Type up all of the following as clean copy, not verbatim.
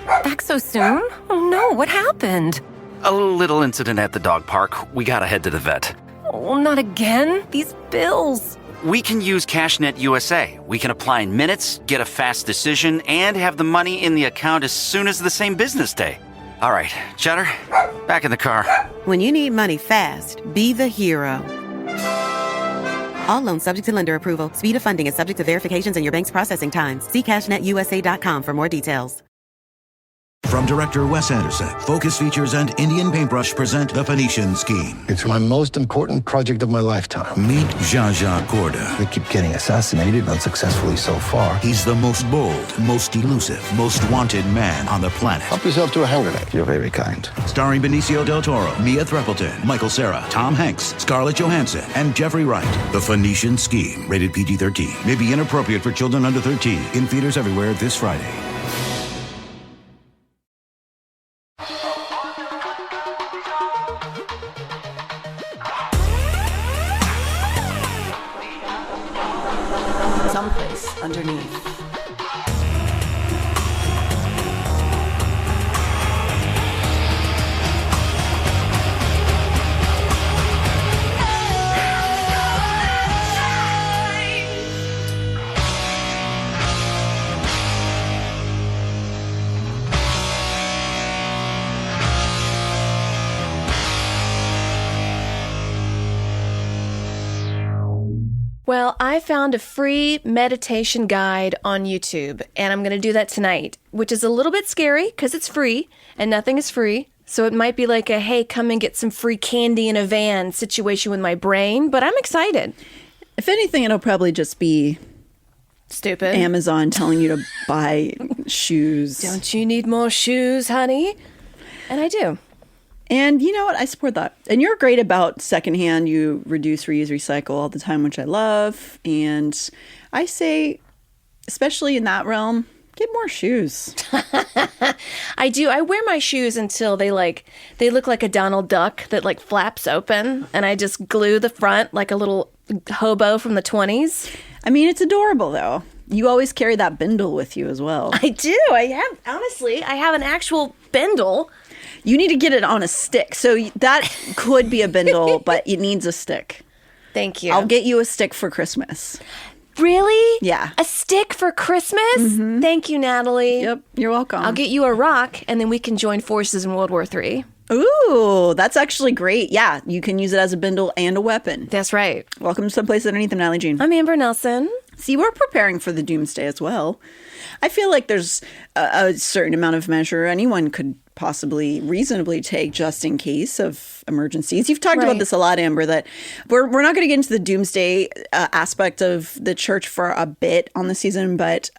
Back so soon? Oh no, what happened? A little incident at the dog park. We gotta head to the vet. Oh, not again. These bills. We can use CashNet USA. We can apply in minutes, get a fast decision, and have the money in the account as soon as the same business day. All right, Cheddar, back in the car. When you need money fast, be the hero. All loans subject to lender approval. Speed of funding is subject to verifications and your bank's processing times. See cashnetusa.com for more details. From director Wes Anderson, Focus Features and Indian Paintbrush present The Phoenician Scheme. It's my most important project of my lifetime. Meet Zsa Corda. They keep getting assassinated, unsuccessfully so far. He's the most bold, most elusive, most wanted man on the planet. Help yourself to a hand grenade. You're very kind. Starring Benicio del Toro, Mia Threppleton, Michael Cera, Tom Hanks, Scarlett Johansson, and Jeffrey Wright. The Phoenician Scheme. Rated PG-13. May be inappropriate for children under 13. In theaters everywhere this Friday. Someplace underneath. Well, I found a free meditation guide on YouTube, and I'm going to do that tonight, which is a little bit scary because it's free and nothing is free. So it might be like a, hey, come and get some free candy in a van situation with my brain, but I'm excited. If anything, it'll probably just be stupid. Amazon telling you to buy shoes. Don't you need more shoes, honey? And I do. And you know what? I support that. And you're great about secondhand. You reduce, reuse, recycle all the time, which I love. And I say, especially in that realm, get more shoes. I do. I wear my shoes until they look like a Donald Duck that like flaps open. And I just glue the front like a little hobo from the 20s. I mean, it's adorable, though. You always carry that bindle with you as well. I do. I have an actual bindle. You need to get it on a stick. So that could be a bindle, but it needs a stick. Thank you. I'll get you a stick for Christmas. Really? Yeah. A stick for Christmas? Mm-hmm. Thank you, Natalie. Yep, you're welcome. I'll get you a rock, and then we can join forces in World War III. Ooh, that's actually great. Yeah, you can use it as a bindle and a weapon. That's right. Welcome to Someplace Underneath. I'm Natalie Jean. I'm Amber Nelson. See, we're preparing for the doomsday as well. I feel like there's a certain amount of measure anyone could possibly reasonably take just in case of emergencies. You've talked about this a lot, Amber, that we're not going to get into the doomsday aspect of the church for a bit on the season, but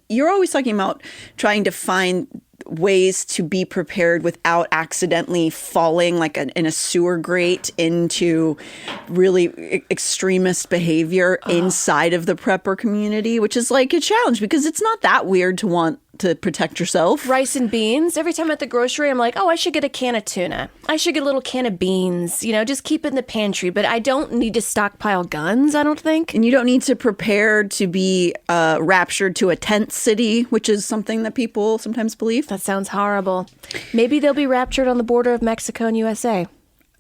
you're always talking about trying to find ways to be prepared without accidentally falling like in a sewer grate into really extremist behavior inside of the prepper community, which is like a challenge because it's not that weird to want to protect yourself. Rice and beans. Every time at the grocery, I'm like, oh, I should get a can of tuna. I should get a little can of beans, just keep it in the pantry. But I don't need to stockpile guns, I don't think. And you don't need to prepare to be raptured to a tent city, which is something that people sometimes believe. That sounds horrible. Maybe they'll be raptured on the border of Mexico and USA.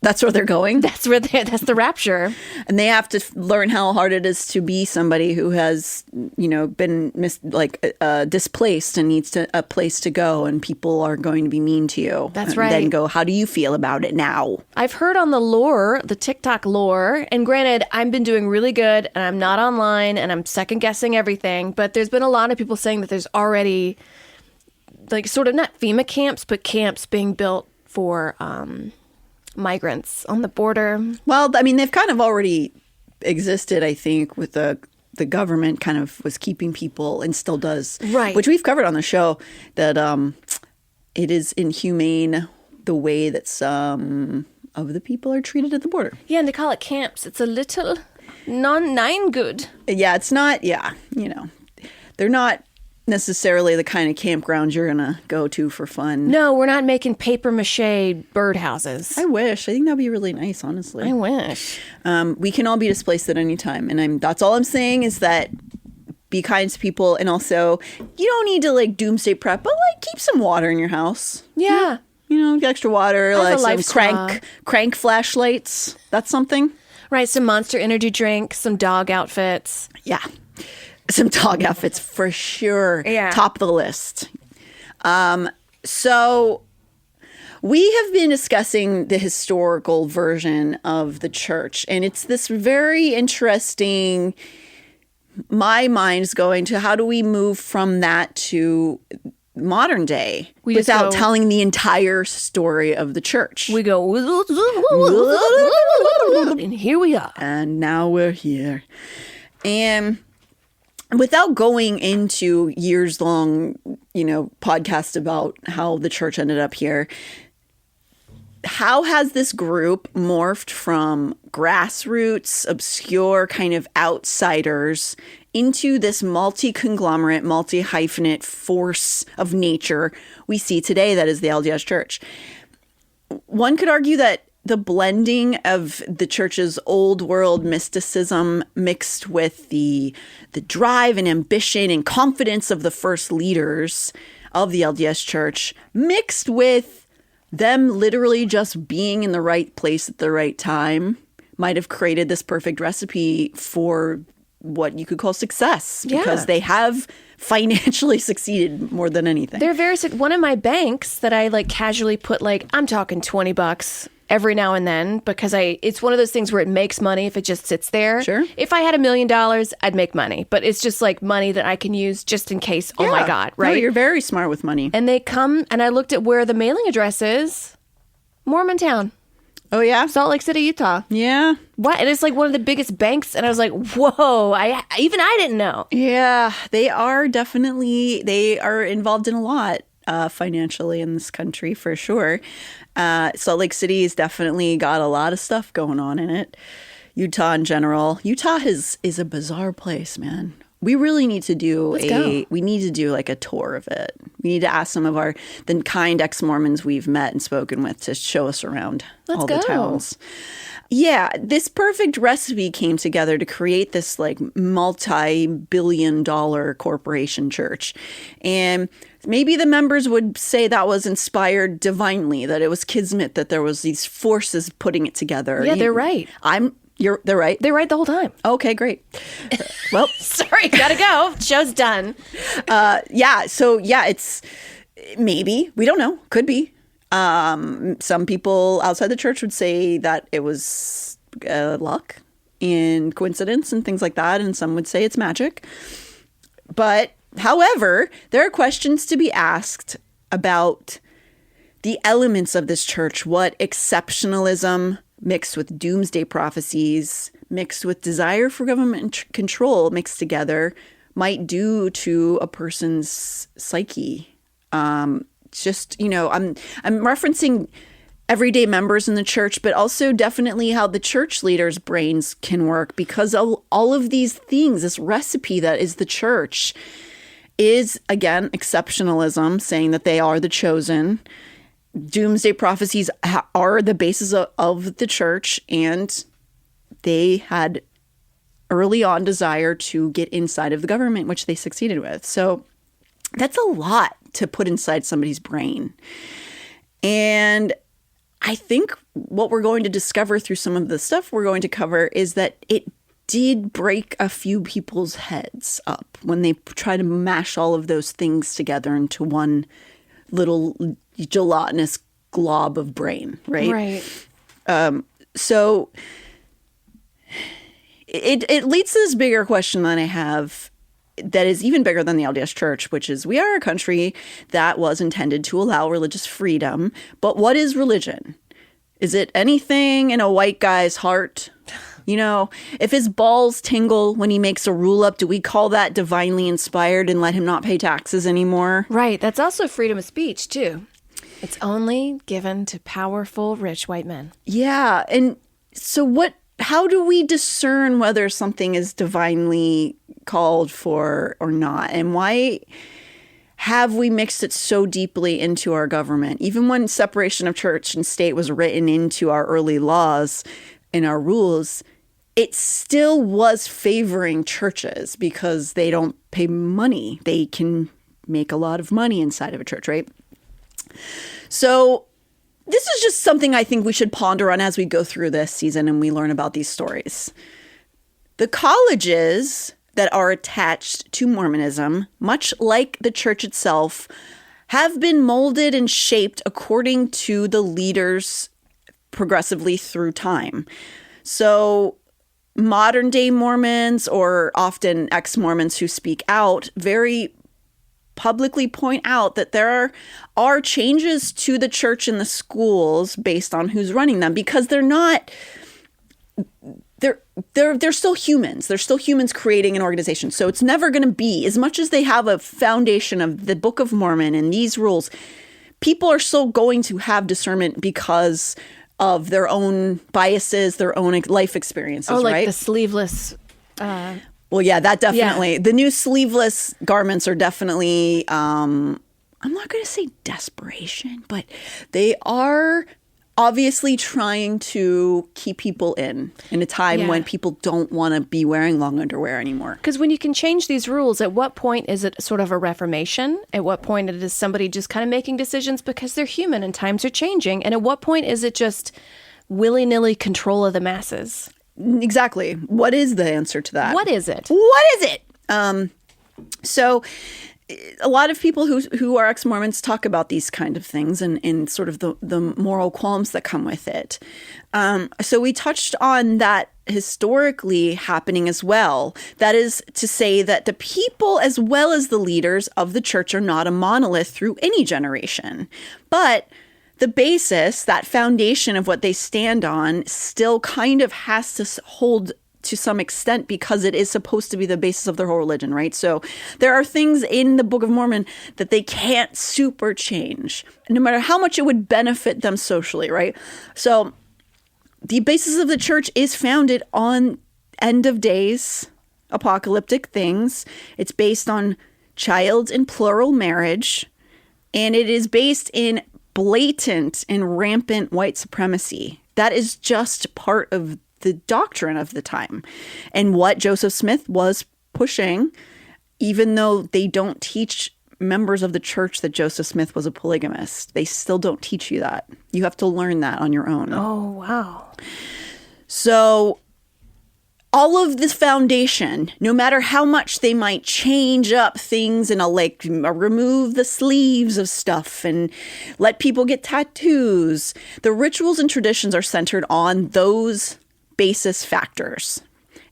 That's where they're going? That's the rapture. And they have to learn how hard it is to be somebody who has, been displaced and needs a place to go, and people are going to be mean to you. That's right. Then go, how do you feel about it now? I've heard on the TikTok lore, and granted, I've been doing really good, and I'm not online, and I'm second guessing everything, but there's been a lot of people saying that there's already, sort of not FEMA camps, but camps being built for migrants on the border. Well, I mean, they've kind of already existed, I think, with the government kind of was keeping people and still does. Right. Which we've covered on the show, that it is inhumane the way that some of the people are treated at the border. Yeah, and they call it camps. It's a little non-nine good. Yeah, it's not, they're not necessarily the kind of campgrounds you're gonna go to for fun. No, we're not making paper mache birdhouses. I wish. I think that'd be really nice, honestly. I wish. We can all be displaced at any time, and that's all I'm saying is that be kind to people. And also, you don't need to like doomsday prep, but like keep some water in your house. Yeah. You know, extra water, As a like life some straw. crank flashlights. That's something. Right. Some Monster Energy drinks, some dog outfits. Yeah. Some dog outfits for sure. Yeah. Top of the list. So we have been discussing the historical version of the church, and it's this very interesting, my mind's going to how do we move from that to modern day We just without go- telling the entire story of the church. We go, and here we are. And now we're here. And without going into years-long, podcast about how the church ended up here, how has this group morphed from grassroots, obscure kind of outsiders into this multi-conglomerate, multi-hyphenate force of nature we see today that is the LDS Church? One could argue that the blending of the church's old world mysticism mixed with the drive and ambition and confidence of the first leaders of the LDS Church, mixed with them literally just being in the right place at the right time, might have created this perfect recipe for what you could call success, because Yeah. they have financially succeeded more than anything. They're very sick. One of my banks that I like casually put like, I'm talking $20 every now and then, because it's one of those things where it makes money if it just sits there. Sure. If I had $1 million, I'd make money, but it's just like money that I can use just in case. Oh my Yeah. God. No, Right. you're very smart with money. And they come, and I looked at where the mailing address is. Mormontown, Oh, yeah? Salt Lake City, Utah. Yeah. What? And it's like one of the biggest banks. And I was like, whoa, even I didn't know. Yeah, they are involved in a lot financially in this country for sure. Salt Lake City has definitely got a lot of stuff going on in it. Utah in general. Utah is a bizarre place, man. We really need to do like a tour of it. We need to ask some of the kind ex-Mormons we've met and spoken with to show us around all the go. towns. Yeah, this perfect recipe came together to create this like multi-billion-dollar corporation church. And maybe the members would say that was inspired divinely, that it was kismet, that there was these forces putting it together. Yeah, they're right. They're right. They're right the whole time. Okay, great. Well, Sorry, gotta go. Show's done. it's maybe, we don't know, could be. Some people outside the church would say that it was luck and coincidence and things like that, and some would say it's magic. But however, there are questions to be asked about the elements of this church, what exceptionalism mixed with doomsday prophecies, mixed with desire for government control mixed together might do to a person's psyche. I'm referencing everyday members in the church, but also definitely how the church leaders' brains can work, because all of these things, this recipe that is the church, is, again, exceptionalism, saying that they are the chosen. Doomsday prophecies are the basis of the church, and they had early on desire to get inside of the government, which they succeeded with. So that's a lot to put inside somebody's brain. And I think what we're going to discover through some of the stuff we're going to cover is that it did break a few people's heads up when they try to mash all of those things together into one little gelatinous glob of brain, right? Right. So it leads to this bigger question that I have that is even bigger than the LDS Church, which is we are a country that was intended to allow religious freedom. But what is religion? Is it anything in a white guy's heart? You know, if his balls tingle when he makes a rule up, do we call that divinely inspired and let him not pay taxes anymore? Right. That's also freedom of speech, too. It's only given to powerful, rich white men. Yeah. And so how do we discern whether something is divinely called for or not? And why have we mixed it so deeply into our government? Even when separation of church and state was written into our early laws and our rules, it still was favoring churches because they don't pay money. They can make a lot of money inside of a church, right? So this is just something I think we should ponder on as we go through this season and we learn about these stories. The colleges that are attached to Mormonism, much like the church itself, have been molded and shaped according to the leaders progressively through time. So modern day Mormons, or often ex-Mormons who speak out, very publicly point out that there are changes to the church and the schools based on who's running them, because they're not... They're still humans. They're still humans creating an organization. So it's never going to be, as much as they have a foundation of the Book of Mormon and these rules, people are still going to have discernment because of their own biases, their own life experiences, like right? the sleeveless. Well, yeah, that definitely. Yeah. The new sleeveless garments are definitely, I'm not going to say desperation, but they are obviously trying to keep people in a time when people don't want to be wearing long underwear anymore. Because when you can change these rules, at what point is it sort of a reformation? At what point is somebody just kind of making decisions because they're human and times are changing? And at what point is it just willy-nilly control of the masses? Exactly. What is the answer to that? What is it? What is it? So a lot of people who are ex-Mormons talk about these kind of things and sort of the moral qualms that come with it. So we touched on that historically happening as well. That is to say that the people as well as the leaders of the church are not a monolith through any generation. But the basis, that foundation of what they stand on, still kind of has to hold to some extent because it is supposed to be the basis of their whole religion, right? So there are things in the Book of Mormon that they can't super change, no matter how much it would benefit them socially, right? So the basis of the church is founded on end of days, apocalyptic things. It's based on child and plural marriage, and it is based in blatant and rampant white supremacy. That is just part of the doctrine of the time and what Joseph Smith was pushing, even though they don't teach members of the church that Joseph Smith was a polygamist. They still don't teach you that. You have to learn that on your own. Oh, wow. So all of this foundation, no matter how much they might change up things and remove the sleeves of stuff and let people get tattoos, the rituals and traditions are centered on those basis factors.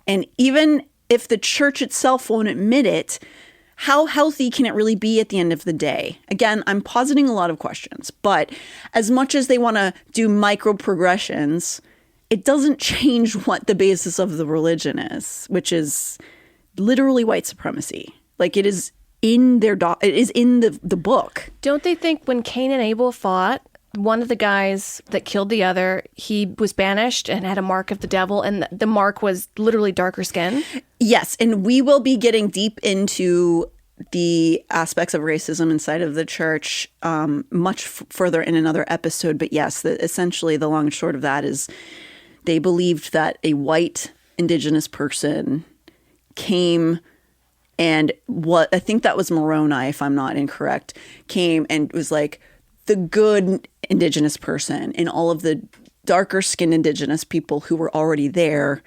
And even if the church itself won't admit it, how healthy can it really be at the end of the day? Again, I'm positing a lot of questions, but as much as they want to do micro progressions, it doesn't change what the basis of the religion is, which is literally white supremacy. Like it is in their it is in the book. Don't they think when Cain and Abel fought, one of the guys that killed the other, he was banished and had a mark of the devil, and the mark was literally darker skin? Yes, and we will be getting deep into the aspects of racism inside of the church much further in another episode. But yes, essentially the long and short of that is they believed that a white indigenous person came and I think that was Moroni, if I'm not incorrect, came and was like, the good indigenous person, and all of the darker skinned indigenous people who were already there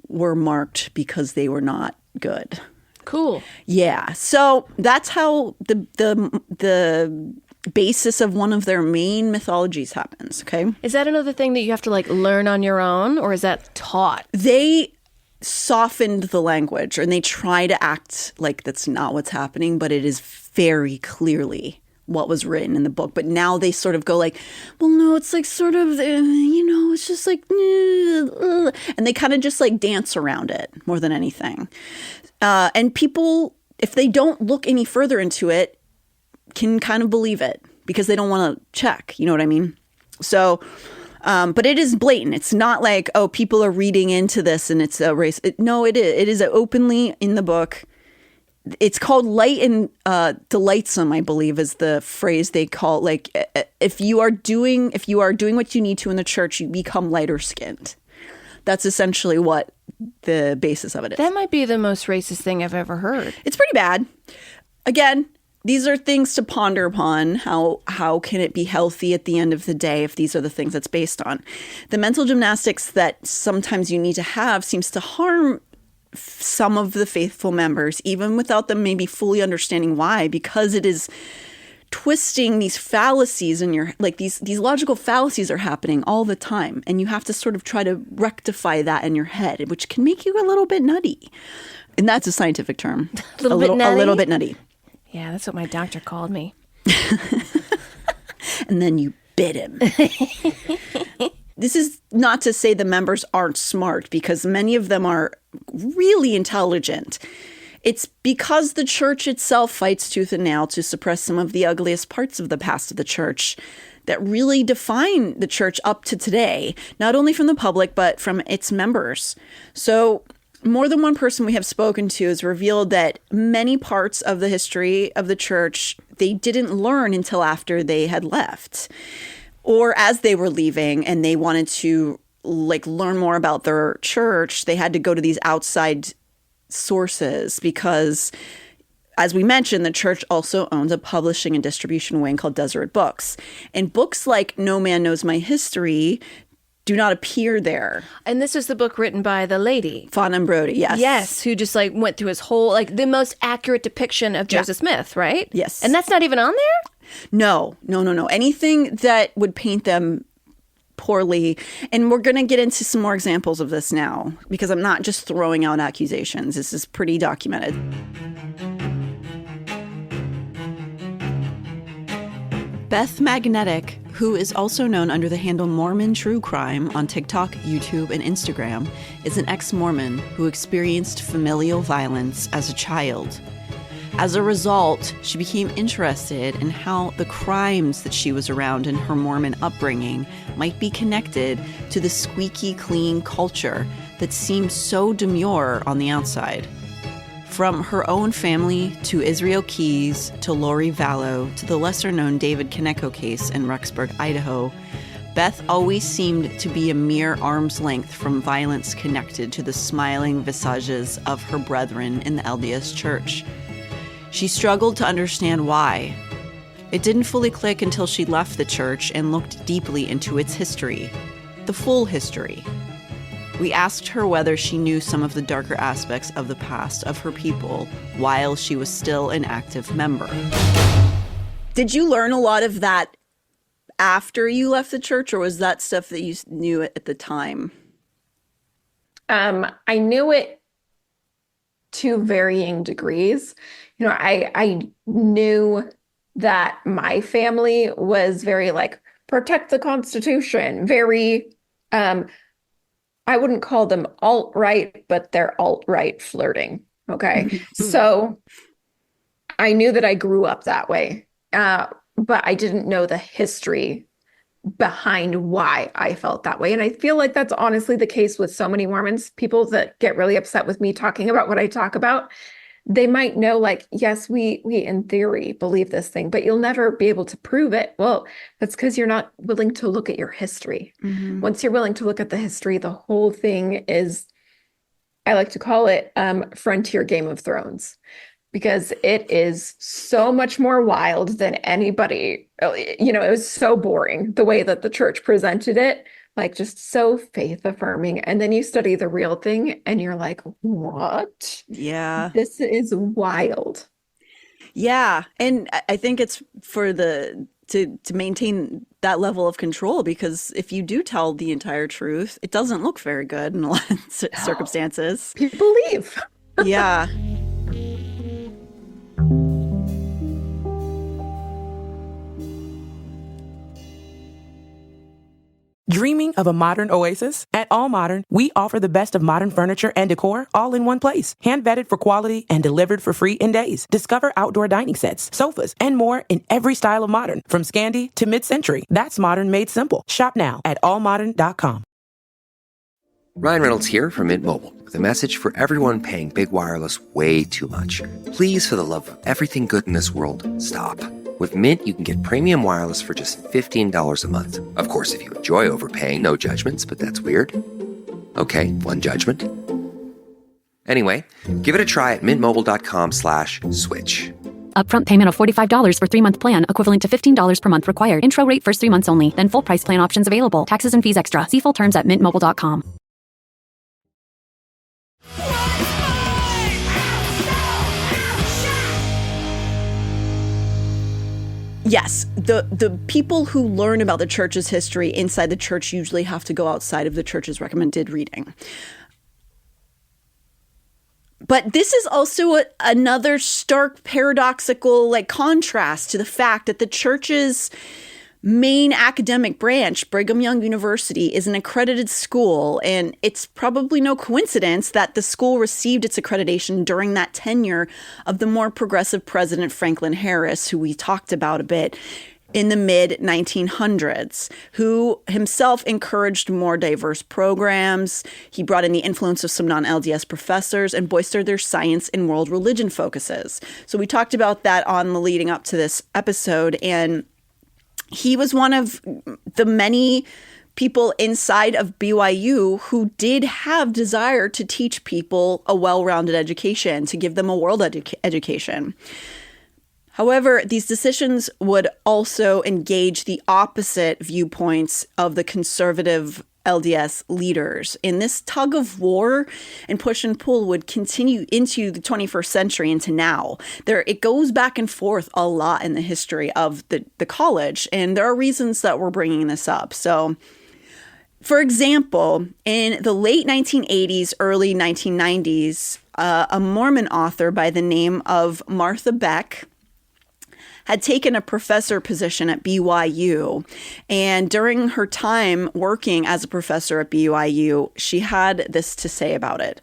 were marked because they were not good. Cool. Yeah. So that's how the basis of one of their main mythologies happens. Okay. Is that another thing that you have to learn on your own, or is that taught? They softened the language and they try to act like that's not what's happening, but it is very clearly what was written in the book. But now they sort of go well, no, it's sort of, it's just and they kind of just dance around it more than anything. And people, if they don't look any further into it, can kind of believe it because they don't want to check. You know what I mean? So, but it is blatant. It's not people are reading into this and it's a race. No, it is. It is openly in the book. It's called light and delightsome, I believe, is the phrase they call. If you are doing what you need to in the church, you become lighter skinned. That's essentially what the basis of it is. That might be the most racist thing I've ever heard. It's pretty bad. Again, these are things to ponder upon. How can it be healthy at the end of the day if these are the things it's based on? The mental gymnastics that sometimes you need to have seems to harm some of the faithful members, even without them maybe fully understanding why, because it is twisting these fallacies in your, like these logical fallacies are happening all the time. And you have to sort of try to rectify that in your head, which can make you a little bit nutty. And that's a scientific term. A little bit nutty? nutty. Yeah, that's what my doctor called me. And then you bit him. This is not to say the members aren't smart, because many of them are really intelligent. It's because the church itself fights tooth and nail to suppress some of the ugliest parts of the past of the church that really define the church up to today, not only from the public, but from its members. So more than one person we have spoken to has revealed that many parts of the history of the church they didn't learn until after they had left, or as they were leaving and they wanted to learn more about their church, they had to go to these outside sources because, as we mentioned, the church also owns a publishing and distribution wing called Deseret Books. And books like No Man Knows My History do not appear there. And this was the book written by the lady. Fawn and Brody, yes. Yes, who just went through his whole, the most accurate depiction of Joseph Smith, right? Yes. And that's not even on there? No. Anything that would paint them poorly. And we're going to get into some more examples of this now, because I'm not just throwing out accusations. This is pretty documented. Beth Magnetic, who is also known under the handle Mormon True Crime on TikTok, YouTube, and Instagram, is an ex-Mormon who experienced familial violence as a child. As a result, she became interested in how the crimes that she was around in her Mormon upbringing might be connected to the squeaky clean culture that seemed so demure on the outside. From her own family to Israel Keys to Lori Vallow to the lesser-known David Kaneko case in Rexburg, Idaho, Beth always seemed to be a mere arm's length from violence connected to the smiling visages of her brethren in the LDS Church. She struggled to understand why. It didn't fully click until she left the church and looked deeply into its history, the full history. We asked her whether she knew some of the darker aspects of the past of her people while she was still an active member. Did you learn a lot of that after you left the church, or was that stuff that you knew at the time? I knew it to varying degrees. I knew that my family was very protect the Constitution, very I wouldn't call them alt-right, but they're alt-right flirting. Okay. So I knew that I grew up that way, but I didn't know the history behind why I felt that way. And I feel like that's honestly the case with so many Mormons, people that get really upset with me talking about what I talk about. They might know, yes, we in theory believe this thing, but you'll never be able to prove it. Well, that's because you're not willing to look at your history. Mm-hmm. Once you're willing to look at the history, the whole thing is, I like to call it frontier Game of Thrones, because it is so much more wild than anybody. It was so boring the way that the church presented it. Just so faith affirming. And then you study the real thing and you're like, what? Yeah. This is wild. Yeah. And I think it's for to maintain that level of control, because if you do tell the entire truth, it doesn't look very good in a lot of circumstances. People leave. Yeah. Dreaming of a modern oasis? At All Modern, we offer the best of modern furniture and decor all in one place. Hand vetted for quality and delivered for free in days. Discover outdoor dining sets, sofas, and more in every style of modern, from Scandi to mid-century. That's modern made simple. Shop now at allmodern.com. Ryan Reynolds here from Mint Mobile with a message for everyone paying big wireless way too much. Please, for the love of everything good in this world, stop. With Mint, you can get premium wireless for just $15 a month. Of course, if you enjoy overpaying, no judgments, but that's weird. Okay, one judgment. Anyway, give it a try at mintmobile.com/switch. Upfront payment of $45 for 3-month plan, equivalent to $15 per month required. Intro rate first 3 months only, then full price plan options available. Taxes and fees extra. See full terms at mintmobile.com. Yes, the people who learn about the church's history inside the church usually have to go outside of the church's recommended reading. But this is also another stark paradoxical contrast to the fact that the church's main academic branch, Brigham Young University, is an accredited school, and it's probably no coincidence that the school received its accreditation during that tenure of the more progressive President Franklin Harris, who we talked about a bit, in the mid-1900s, who himself encouraged more diverse programs. He brought in the influence of some non-LDS professors and bolstered their science and world religion focuses. So we talked about that on the leading up to this episode, and he was one of the many people inside of BYU who did have desire to teach people a well-rounded education, to give them a world education. However, these decisions would also engage the opposite viewpoints of the conservative LDS leaders. And this tug of war and push and pull would continue into the 21st century, into now. It goes back and forth a lot in the history of the college, and there are reasons that we're bringing this up. So, for example, in the late 1980s, early 1990s, a Mormon author by the name of Martha Beck had taken a professor position at BYU. And during her time working as a professor at BYU, she had this to say about it.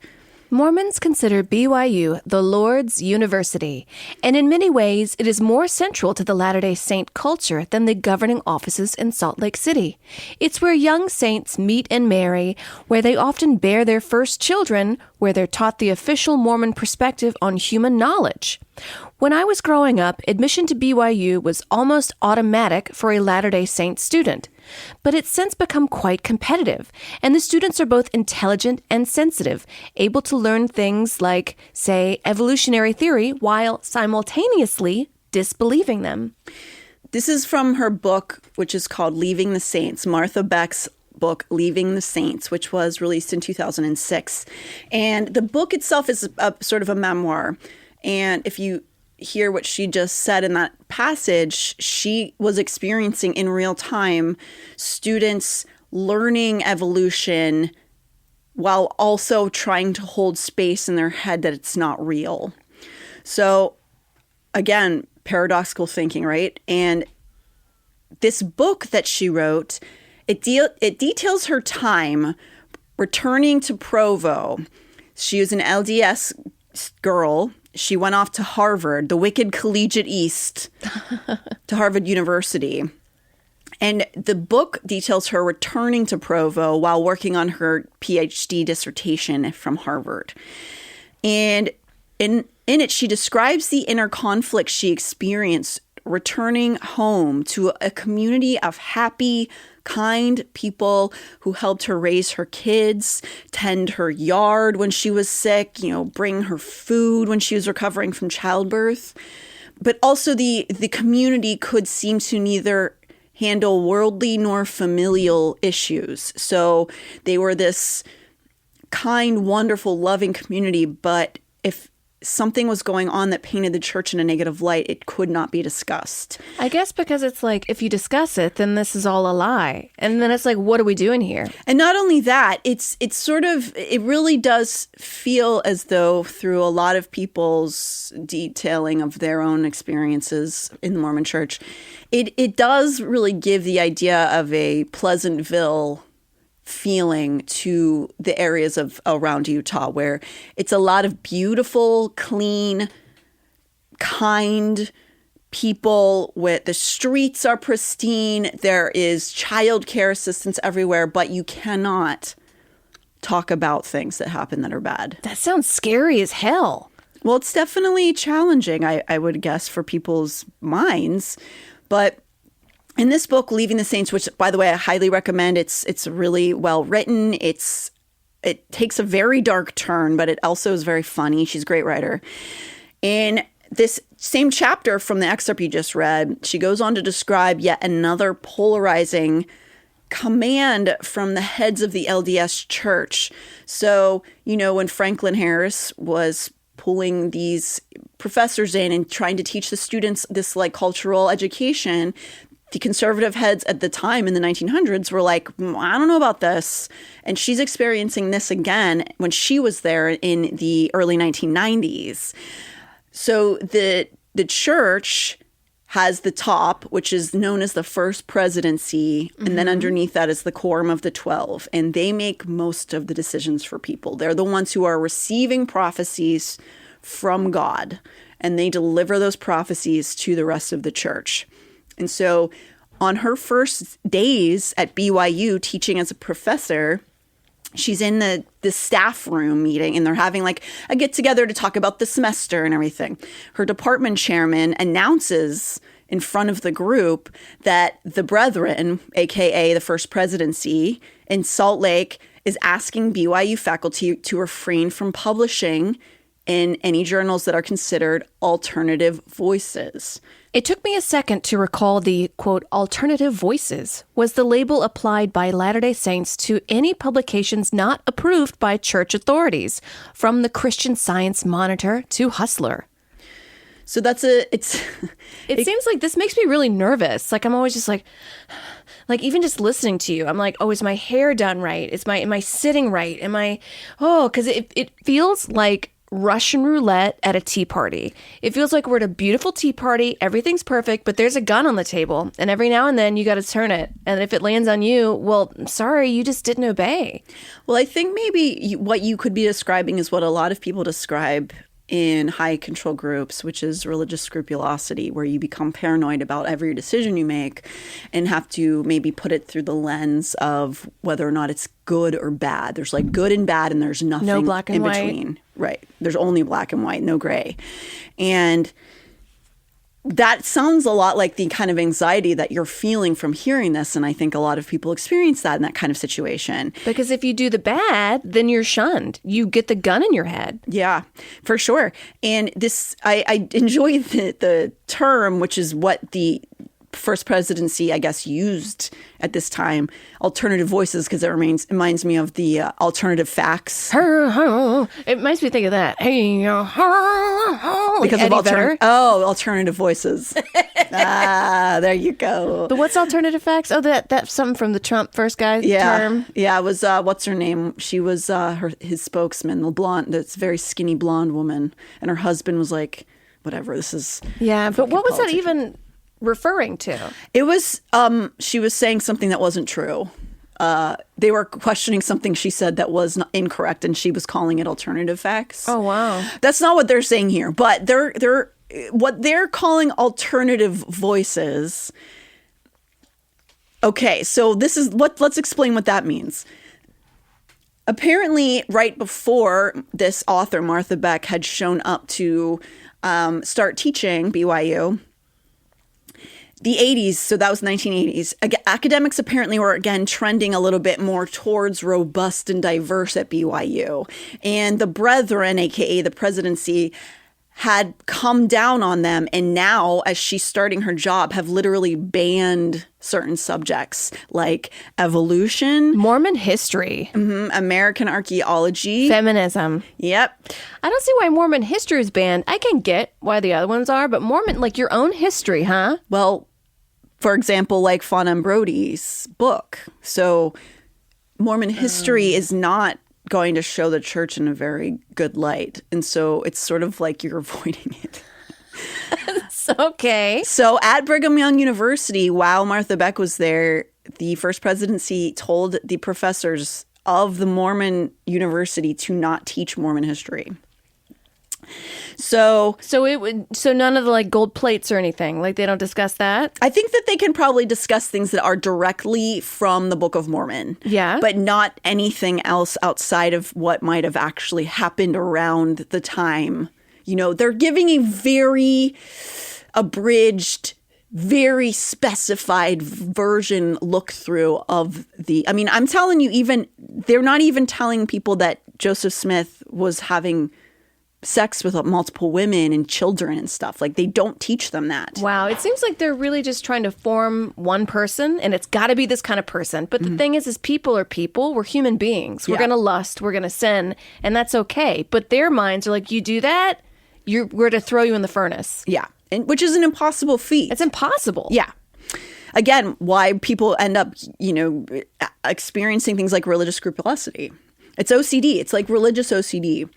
Mormons consider BYU the Lord's University, and in many ways it is more central to the Latter-day Saint culture than the governing offices in Salt Lake City. It's where young saints meet and marry, where they often bear their first children, where they're taught the official Mormon perspective on human knowledge. When I was growing up, admission to BYU was almost automatic for a Latter-day Saint student. But it's since become quite competitive, and the students are both intelligent and sensitive, able to learn things like, say, evolutionary theory, while simultaneously disbelieving them. This is from her book, which is called Leaving the Saints, Martha Beck's book, Leaving the Saints, which was released in 2006. And the book itself is a sort of a memoir. And if you hear what she just said in that passage, she was experiencing in real time students learning evolution while also trying to hold space in their head that it's not real. So again, paradoxical thinking, right? And this book that she wrote, it details her time returning to Provo. She was an LDS girl. She went off to Harvard, the wicked collegiate East, to Harvard University. And the book details her returning to Provo while working on her PhD dissertation from Harvard. And in it, she describes the inner conflict she experienced returning home to a community of happy, kind people who helped her raise her kids, tend her yard when she was sick, bring her food when she was recovering from childbirth. But also the community could seem to neither handle worldly nor familial issues. So they were this kind, wonderful, loving community, but if something was going on that painted the church in a negative light, it could not be discussed. I guess because it's like, if you discuss it, then this is all a lie. And then it's like, what are we doing here? And not only that, it really does feel as though through a lot of people's detailing of their own experiences in the Mormon church, it does really give the idea of a Pleasantville feeling to the areas of around Utah, where it's a lot of beautiful, clean, kind people. With the streets are pristine, there is child care assistance everywhere, but you cannot talk about things that happen that are bad. That sounds scary as hell. Well, it's definitely challenging, I would guess, for people's minds. But in this book, Leaving the Saints, which, by the way, I highly recommend, it's really well written. It's it takes a very dark turn, but it also is very funny. She's a great writer. In this same chapter from the excerpt you just read, she goes on to describe yet another polarizing command from the heads of the LDS church. So, when Franklin Harris was pulling these professors in and trying to teach the students this like cultural education, the conservative heads at the time in the 1900s were like, I don't know about this. And she's experiencing this again when she was there in the early 1990s. So the church has the top, which is known as the First Presidency, and then underneath that is the Quorum of the 12. And they make most of the decisions for people. They're the ones who are receiving prophecies from God, and they deliver those prophecies to the rest of the church. And so on her first days at BYU teaching as a professor, she's in the staff room meeting, and they're having like a get together to talk about the semester and everything. Her department chairman announces in front of the group that the Brethren, aka the First Presidency in Salt Lake, is asking BYU faculty to refrain from publishing in any journals that are considered alternative voices. It took me a second to recall the, quote, alternative voices was the label applied by Latter-day Saints to any publications not approved by church authorities, from the Christian Science Monitor to Hustler. So it seems like this makes me really nervous. Like I'm always just like even just listening to you, I'm like, oh, is my hair done right? Am I sitting right? Because it feels like Russian roulette at a tea party. It feels like we're at a beautiful tea party. Everything's perfect, but there's a gun on the table. And every now and then you got to turn it. And if it lands on you, well, sorry, you just didn't obey. Well, I think maybe what you could be describing is what a lot of people describe in high control groups, which is religious scrupulosity, where you become paranoid about every decision you make and have to maybe put it through the lens of whether or not it's good or bad. There's like good and bad, and there's nothing no black and in white. between. Right. There's only black and white, no gray. And that sounds a lot like the kind of anxiety that you're feeling from hearing this. And I think a lot of people experience that in that kind of situation. Because if you do the bad, then you're shunned. You get the gun in your head. Yeah, for sure. And this, I enjoy the term, which is what the First Presidency, I guess, used at this time, alternative voices, because it reminds me of the alternative facts. It makes me think of that. Because of alternative voices. There you go. But what's alternative facts? Oh, that's something from the Trump first guy term. Yeah, it was, what's her name? She was his spokesman, the blonde, that's very skinny blonde woman. And her husband was like, whatever, this is... Yeah, but what was that even referring to? It was, she was saying something that wasn't true. They were questioning something she said that was not incorrect, and she was calling it alternative facts. Oh, wow. That's not what they're saying here, but what they're calling alternative voices. Okay, so let's explain what that means. Apparently, right before this author, Martha Beck, had shown up to start teaching BYU, the 80s, so that was 1980s, academics apparently were again trending a little bit more towards robust and diverse at BYU. And the Brethren, aka the Presidency, had come down on them, and now, as she's starting her job, have literally banned certain subjects like evolution, Mormon history, American archaeology, feminism. Yep. I don't see why Mormon history is banned. I can get why the other ones are, but Mormon, like your own history, huh? Well, for example, like Fauna and Brody's book. So Mormon history is not going to show the church in a very good light. And so it's sort of like you're avoiding it. Okay. So at Brigham Young University, while Martha Beck was there, the First Presidency told the professors of the Mormon university to not teach Mormon history. So none of the like gold plates or anything, like they don't discuss that. I think that they can probably discuss things that are directly from the Book of Mormon. Yeah. But not anything else outside of what might have actually happened around the time. You know, they're giving a very abridged very specified version look through of I'm telling you, they're not even telling people that Joseph Smith was having sex with multiple women and children and stuff. Like, they don't teach them that. Wow. It seems like they're really just trying to form one person, and it's got to be this kind of person. But the thing is people are people. We're human beings. We're going to lust. We're going to sin. And that's okay. But their minds are like, you do that, we're to throw you in the furnace. Yeah. Which is an impossible feat. It's impossible. Yeah. Again, why people end up, experiencing things like religious scrupulosity. It's OCD. It's like religious OCD.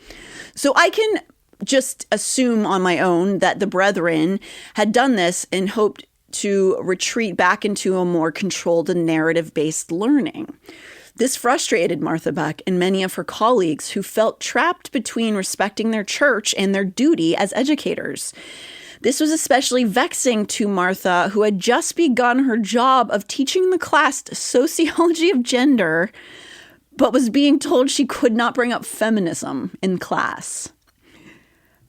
So I can just assume on my own that the brethren had done this and hoped to retreat back into a more controlled and narrative-based learning. This frustrated Martha Beck and many of her colleagues who felt trapped between respecting their church and their duty as educators. This was especially vexing to Martha, who had just begun her job of teaching the class sociology of gender, but was being told she could not bring up feminism in class.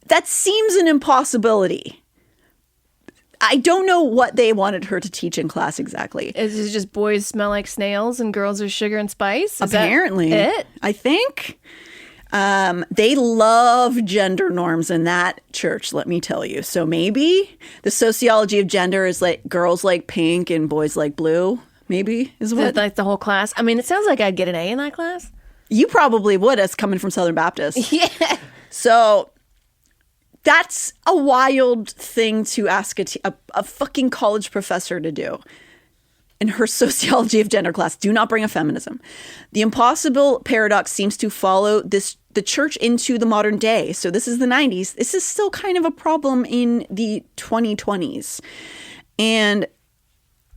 That seems an impossibility. I don't know what they wanted her to teach in class exactly. Is it just boys smell like snails and girls are sugar and spice? Is Apparently. that it? I think. They love gender norms in that church, let me tell you. So maybe the sociology of gender is like girls like pink and boys like blue. Maybe is what like the whole class. I mean, it sounds like I'd get an A in that class. You probably would, as coming from Southern Baptist. Yeah. So that's a wild thing to ask a fucking college professor to do. In her sociology of gender class, do not bring up feminism. The impossible paradox seems to follow the church into the modern day. So this is the 90s. This is still kind of a problem in the 2020s. And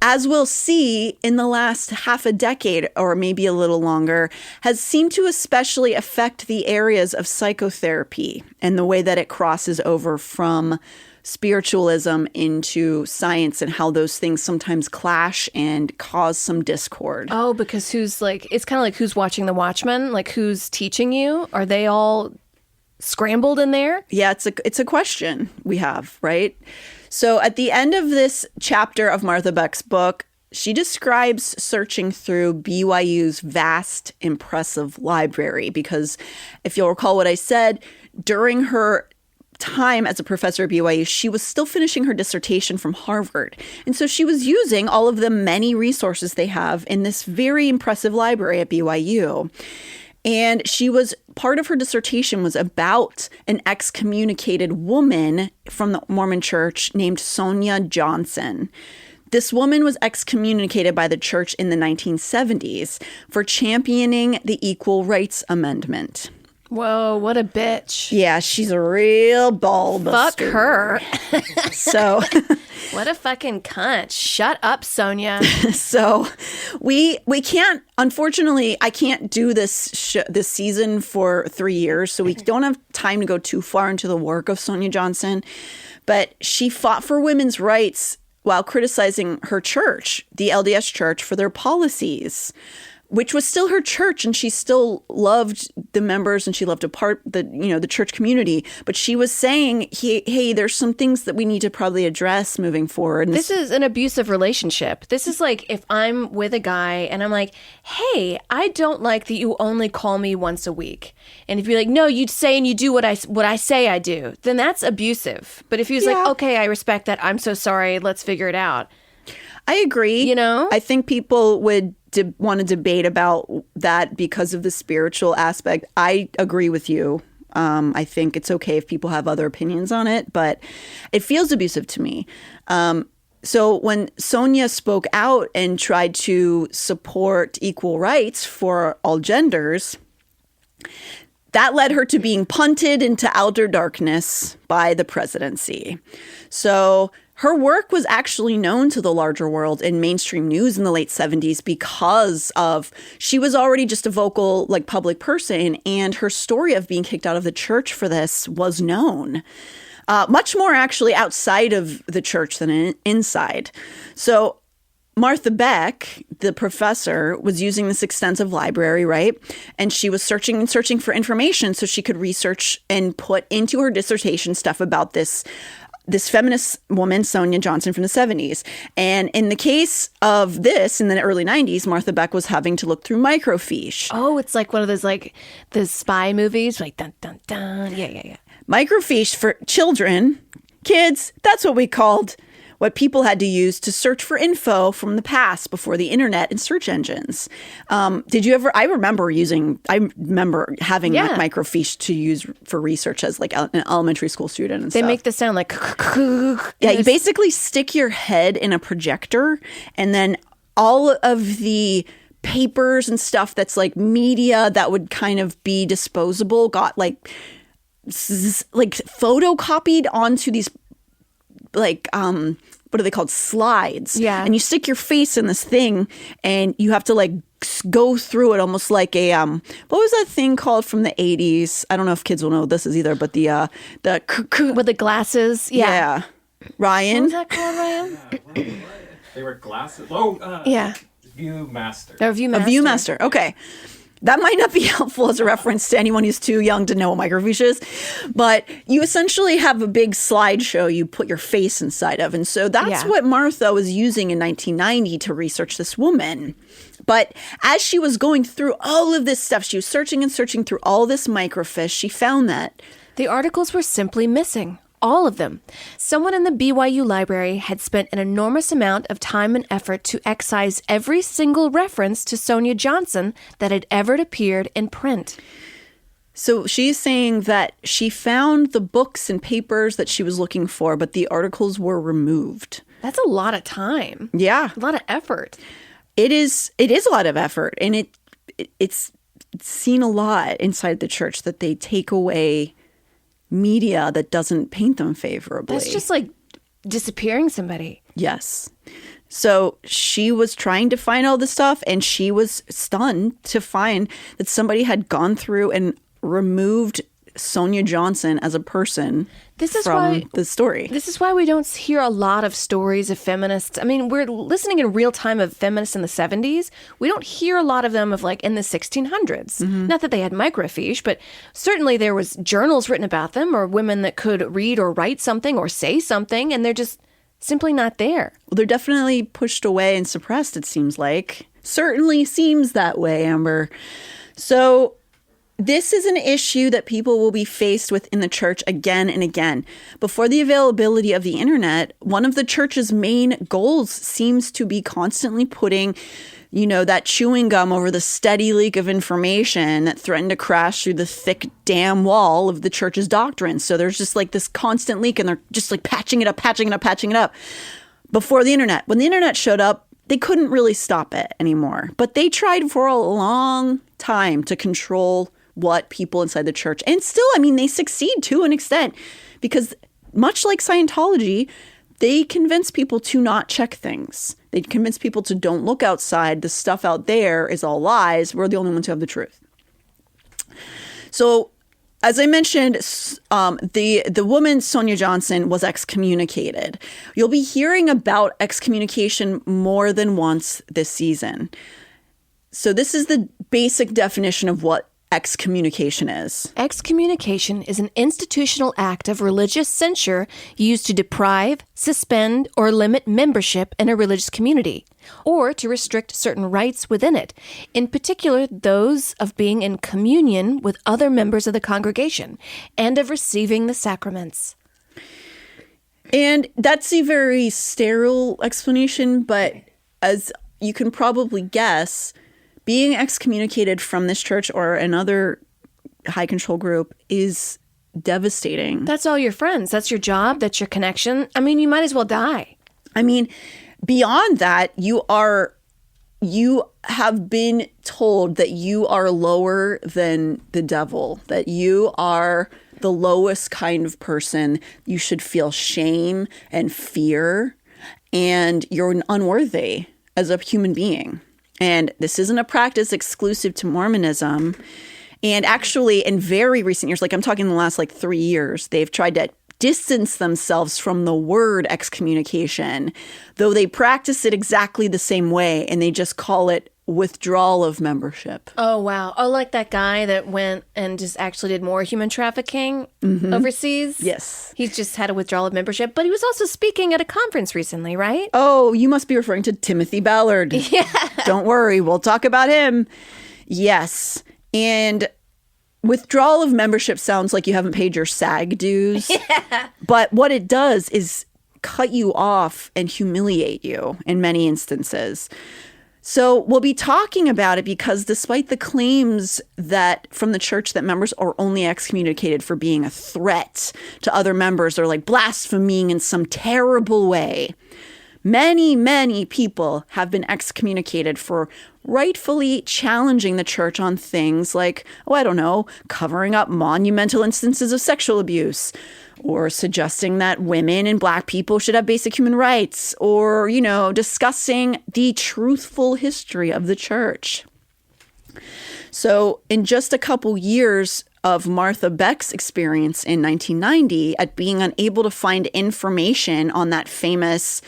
as we'll see in the last half a decade, or maybe a little longer, has seemed to especially affect the areas of psychotherapy and the way that it crosses over from spiritualism into science and how those things sometimes clash and cause some discord. Oh, because it's kind of like who's watching the Watchmen? Like, who's teaching you? Are they all scrambled in there? Yeah, it's a question we have, right? So at the end of this chapter of Martha Beck's book, she describes searching through BYU's vast, impressive library. Because if you'll recall what I said, during her time as a professor at BYU, she was still finishing her dissertation from Harvard. And so she was using all of the many resources they have in this very impressive library at BYU. And part of her dissertation was about an excommunicated woman from the Mormon Church named Sonia Johnson. This woman was excommunicated by the church in the 1970s for championing the Equal Rights Amendment. Whoa, what a bitch. Yeah, she's a real ball buster. Fuck her. So what a fucking cunt. Shut up, Sonia. So we can't, unfortunately, I can't do this season for 3 years, so we don't have time to go too far into the work of Sonia Johnson. But she fought for women's rights while criticizing her church, the LDS church, for their policies, which was still her church, and she still loved the members and she loved the church community. But she was saying, hey, there's some things that we need to probably address moving forward. This is an abusive relationship. This is like if I'm with a guy and I'm like, hey, I don't like that you only call me once a week. And if you're like, no, you say and you do what I say I do, then that's abusive. But if he was like, okay, I respect that. I'm so sorry. Let's figure it out. I agree. You know? I think people would want to debate about that because of the spiritual aspect. I agree with you. I think it's okay if people have other opinions on it, but it feels abusive to me. So when Sonia spoke out and tried to support equal rights for all genders, that led her to being punted into outer darkness by the presidency. So her work was actually known to the larger world in mainstream news in the late 70s because she was already just a vocal, public person, and her story of being kicked out of the church for this was known. Much more actually outside of the church than inside. So Martha Beck, the professor, was using this extensive library, right? And she was searching for information so she could research and put into her dissertation stuff about this this feminist woman, Sonia Johnson, from the 70s. And in the case of this, in the early 90s, Martha Beck was having to look through Microfiche. Oh, it's like one of those, like, the spy movies, like, dun, dun, dun. Yeah. Microfiche for children, kids, that's what we called what people had to use to search for info from the past before the internet and search engines. Did you ever? I remember having like Microfiche to use for research as like an elementary school student. And they stuff. make the sound like yeah. You basically stick your head in a projector, and then all of the papers and stuff that's like media that would kind of be disposable got like photocopied onto these like what are they called, slides, and you stick your face in this thing and you have to like go through it almost like a what was that thing called from the 80s? I don't know if kids will know what this is either, but the with the glasses. Ryan, what was that called, Ryan? They were glasses. Viewmaster. A Viewmaster. Okay. That might not be helpful as a reference to anyone who's too young to know what Microfiche is, but you essentially have a big slideshow you put your face inside of. And so that's what Martha was using in 1990 to research this woman. But as she was going through all of this stuff, she was searching and searching through all this Microfiche, she found that the articles were simply missing. All of them. Someone in the BYU library had spent an enormous amount of time and effort to excise every single reference to Sonia Johnson that had ever appeared in print. So she's saying that she found the books and papers that she was looking for, but the articles were removed. That's a lot of time. Yeah. A lot of effort. It is a lot of effort. And it's seen a lot inside the church that they take away media that doesn't paint them favorably. That's just like disappearing somebody. Yes. So she was trying to find all this stuff, and she was stunned to find that somebody had gone through and removed Sonia Johnson as a person from the story. This is why we don't hear a lot of stories of feminists. I mean, we're listening in real time of feminists in the 70s. We don't hear a lot of them of like in the 1600s. Mm-hmm. Not that they had microfiche, but certainly there was journals written about them, or women that could read or write something or say something, and they're just simply not there. Well, they're definitely pushed away and suppressed, it seems like. Certainly seems that way, Amber. So this is an issue that people will be faced with in the church again and again. Before the availability of the internet, one of the church's main goals seems to be constantly putting, that chewing gum over the steady leak of information that threatened to crash through the thick damn wall of the church's doctrine. So there's just like this constant leak, and they're just like patching it up before the internet. When the internet showed up, they couldn't really stop it anymore. But they tried for a long time to control what people inside the church. And still, they succeed to an extent, because much like Scientology, they convince people to not check things. They convince people to don't look outside. The stuff out there is all lies. We're the only ones who have the truth. So, as I mentioned, the woman, Sonia Johnson, was excommunicated. You'll be hearing about excommunication more than once this season. So this is the basic definition of what excommunication is. Excommunication is an institutional act of religious censure used to deprive, suspend, or limit membership in a religious community, or to restrict certain rights within it, in particular those of being in communion with other members of the congregation and of receiving the sacraments. And that's a very sterile explanation, but as you can probably guess, being excommunicated from this church or another high control group is devastating. That's all your friends. That's your job. That's your connection. You might as well die. Beyond that, you have been told that you are lower than the devil, that you are the lowest kind of person. You should feel shame and fear, and you're unworthy as a human being. And this isn't a practice exclusive to Mormonism. And actually, in very recent years, like I'm talking the last 3 years, they've tried to distance themselves from the word excommunication, though they practice it exactly the same way, and they just call it withdrawal of membership. Oh, wow. Oh, like that guy that went and just actually did more human trafficking overseas? Yes. He's just had a withdrawal of membership, but he was also speaking at a conference recently, right? Oh, you must be referring to Timothy Ballard. Yeah. Don't worry, we'll talk about him. Yes. And withdrawal of membership sounds like you haven't paid your SAG dues. Yeah. But what it does is cut you off and humiliate you in many instances. So we'll be talking about it because despite the claims that from the church that members are only excommunicated for being a threat to other members or like blaspheming in some terrible way, many, many people have been excommunicated for rightfully challenging the church on things like, covering up monumental instances of sexual abuse, or suggesting that women and Black people should have basic human rights, or, discussing the truthful history of the church. So in just a couple years of Martha Beck's experience in 1990 at being unable to find information on that famous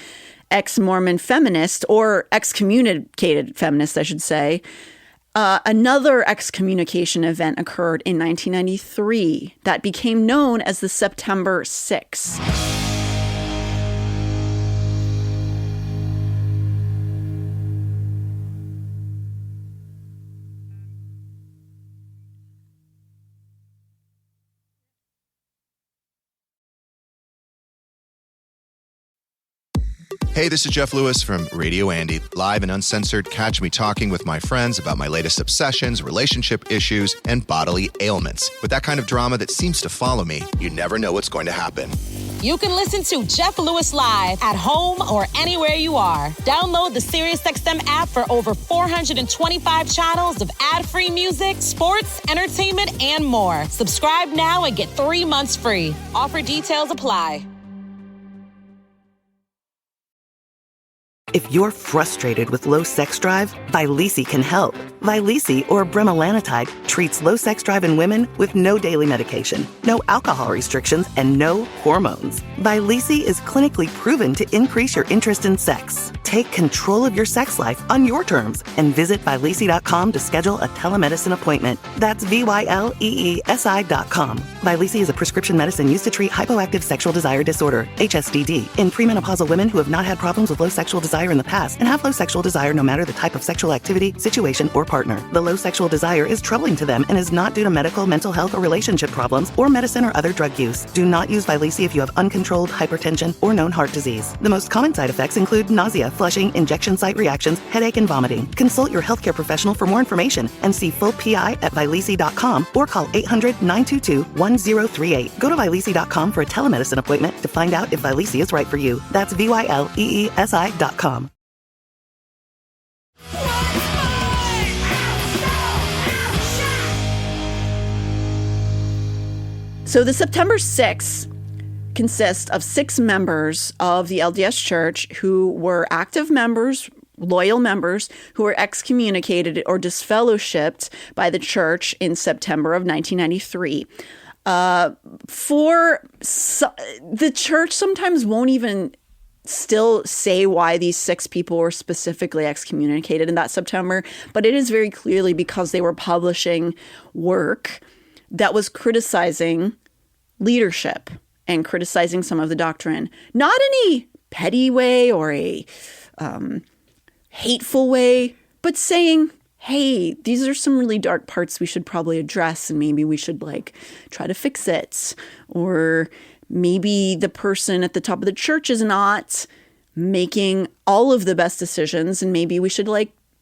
ex-Mormon feminist, or excommunicated feminist, I should say, another excommunication event occurred in 1993 that became known as the September 6. Hey, this is Jeff Lewis from Radio Andy. Live and uncensored, catch me talking with my friends about my latest obsessions, relationship issues, and bodily ailments. With that kind of drama that seems to follow me, you never know what's going to happen. You can listen to Jeff Lewis live at home or anywhere you are. Download the SiriusXM app for over 425 channels of ad-free music, sports, entertainment, and more. Subscribe now and get 3 months free. Offer details apply. If you're frustrated with low sex drive, Vyleesi can help. Vyleesi, or bremelanotide, treats low sex drive in women with no daily medication, no alcohol restrictions, and no hormones. Vyleesi is clinically proven to increase your interest in sex. Take control of your sex life on your terms and visit Vyleesi.com to schedule a telemedicine appointment. That's VYLEESI.com. Vyleesi is a prescription medicine used to treat hypoactive sexual desire disorder, HSDD, in premenopausal women who have not had problems with low sexual desire in the past and have low sexual desire no matter the type of sexual activity, situation, or partner. The low sexual desire is troubling to them and is not due to medical, mental health, or relationship problems, or medicine or other drug use. Do not use Vyleesi if you have uncontrolled hypertension or known heart disease. The most common side effects include nausea, flushing, injection site reactions, headache, and vomiting. Consult your healthcare professional for more information and see full PI at Vyleesi.com or call 800-922-1038. Go to Vyleesi.com for a telemedicine appointment to find out if Vyleesi is right for you. That's VYLEESI.com. So the September 6th consists of 6 members of the LDS Church who were active members, loyal members, who were excommunicated or disfellowshipped by the church in September of 1993. The church sometimes won't even still say why these 6 people were specifically excommunicated in that September, but it is very clearly because they were publishing work that was criticizing leadership and criticizing some of the doctrine, not in a petty way or a hateful way, but saying, hey, these are some really dark parts we should probably address, and maybe we should try to fix it. Or maybe the person at the top of the church is not making all of the best decisions, and maybe we should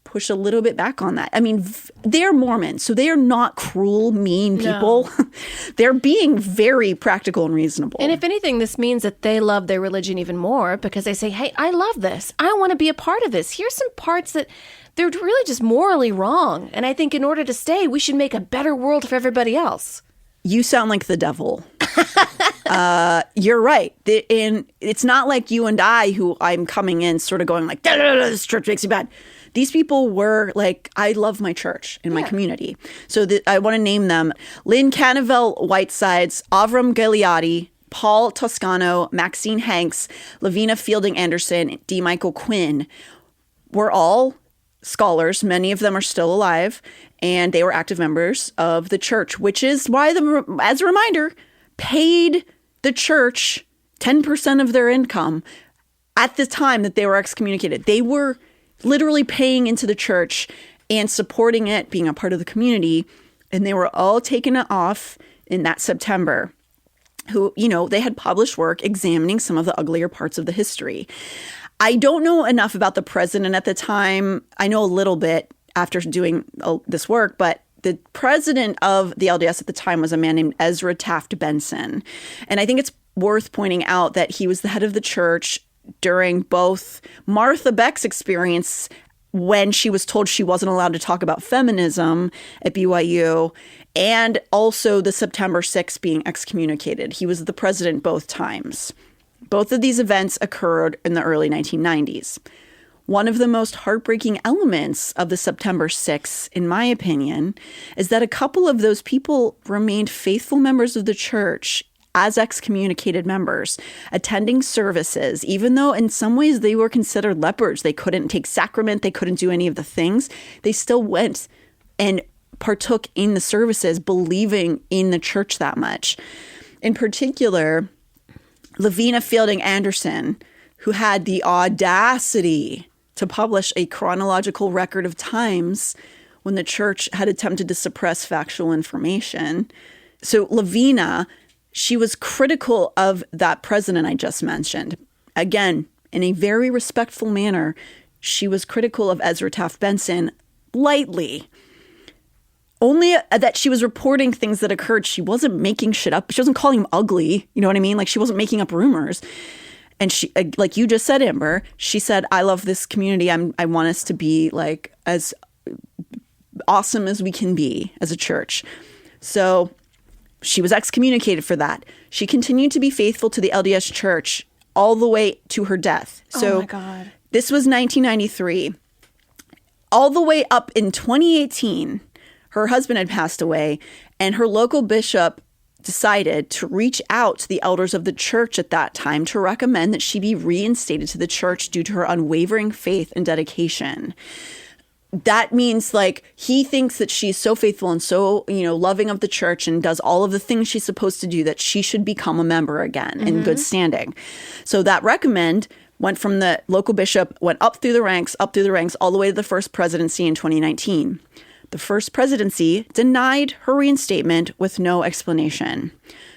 push a little bit back on that. I mean, they're Mormons, so they are not cruel, mean people. No. They're being very practical and reasonable. And if anything, this means that they love their religion even more because they say, hey, I love this. I want to be a part of this. Here's some parts that they're really just morally wrong. And I think in order to stay, we should make a better world for everybody else. You sound like the devil. You're right. And it's not like you and I, who I'm coming in sort of going this church makes you bad. These people were I love my church and my community. So I want to name them: Lynn Canavell Whitesides, Avram Gileadi, Paul Toscano, Maxine Hanks, Lavina Fielding Anderson, D. Michael Quinn were all scholars. Many of them are still alive, and they were active members of the church, which is why, as a reminder, paid the church 10% of their income at the time that they were excommunicated. They were literally paying into the church and supporting it, being a part of the community, and they were all taken off in that September. Who, they had published work examining some of the uglier parts of the history. I don't know enough about the president at the time. I know a little bit after doing this work, but the president of the LDS at the time was a man named Ezra Taft Benson. And I think it's worth pointing out that he was the head of the church during both Martha Beck's experience when she was told she wasn't allowed to talk about feminism at BYU, and also the September 6th being excommunicated. He was the president both times. Both of these events occurred in the early 1990s. One of the most heartbreaking elements of the September 6th, in my opinion, is that a couple of those people remained faithful members of the church as excommunicated members, attending services, even though in some ways they were considered lepers. They couldn't take sacrament. They couldn't do any of the things. They still went and partook in the services, believing in the church that much. In particular, Lavina Fielding Anderson, who had the audacity to publish a chronological record of times when the church had attempted to suppress factual information. So Lavina, she was critical of that president I just mentioned. Again, in a very respectful manner, she was critical of Ezra Taft Benson lightly. Only that she was reporting things that occurred. She wasn't making shit up. She wasn't calling him ugly. You know what I mean? Like, she wasn't making up rumors. And she, like you just said, Amber, she said, I love this community. I want us to be like as awesome as we can be as a church. So she was excommunicated for that. She continued to be faithful to the LDS church all the way to her death. So oh my God. This was 1993. All the way up in 2018, her husband had passed away, and her local bishop decided to reach out to the elders of the church at that time to recommend that she be reinstated to the church due to her unwavering faith and dedication. That means, like, he thinks that she's so faithful and so, loving of the church and does all of the things she's supposed to do that she should become a member again in good standing. So that recommend went from the local bishop, went up through the ranks, all the way to the first presidency in 2019. The first presidency denied her reinstatement with no explanation.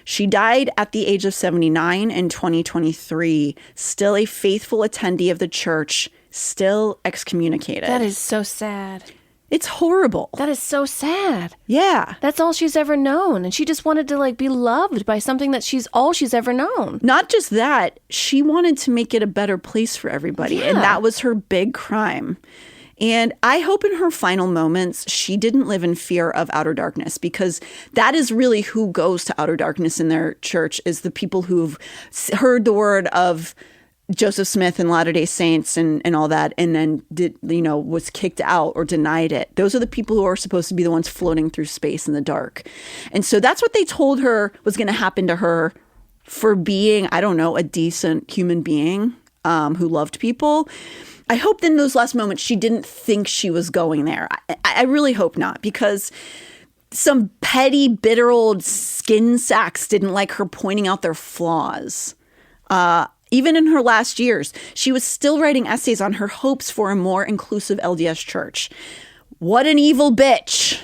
She died at the age of 79 in 2023, still a faithful attendee of the church, still excommunicated. That is so sad. It's horrible. That is so sad. Yeah. That's all she's ever known. And she just wanted to be loved by something that she's ever known. Not just that, she wanted to make it a better place for everybody. Yeah. And that was her big crime. And I hope in her final moments, she didn't live in fear of outer darkness, because that is really who goes to outer darkness in their church, is the people who've heard the word of Joseph Smith and Latter-day Saints and all that, and then was kicked out or denied it. Those are the people who are supposed to be the ones floating through space in the dark. And so that's what they told her was going to happen to her for being, I don't know, a decent human being who loved people. I hope in those last moments she didn't think she was going there. I really hope not, because some petty, bitter old skin sacks didn't like her pointing out their flaws. Even in her last years, she was still writing essays on her hopes for a more inclusive LDS church. What an evil bitch.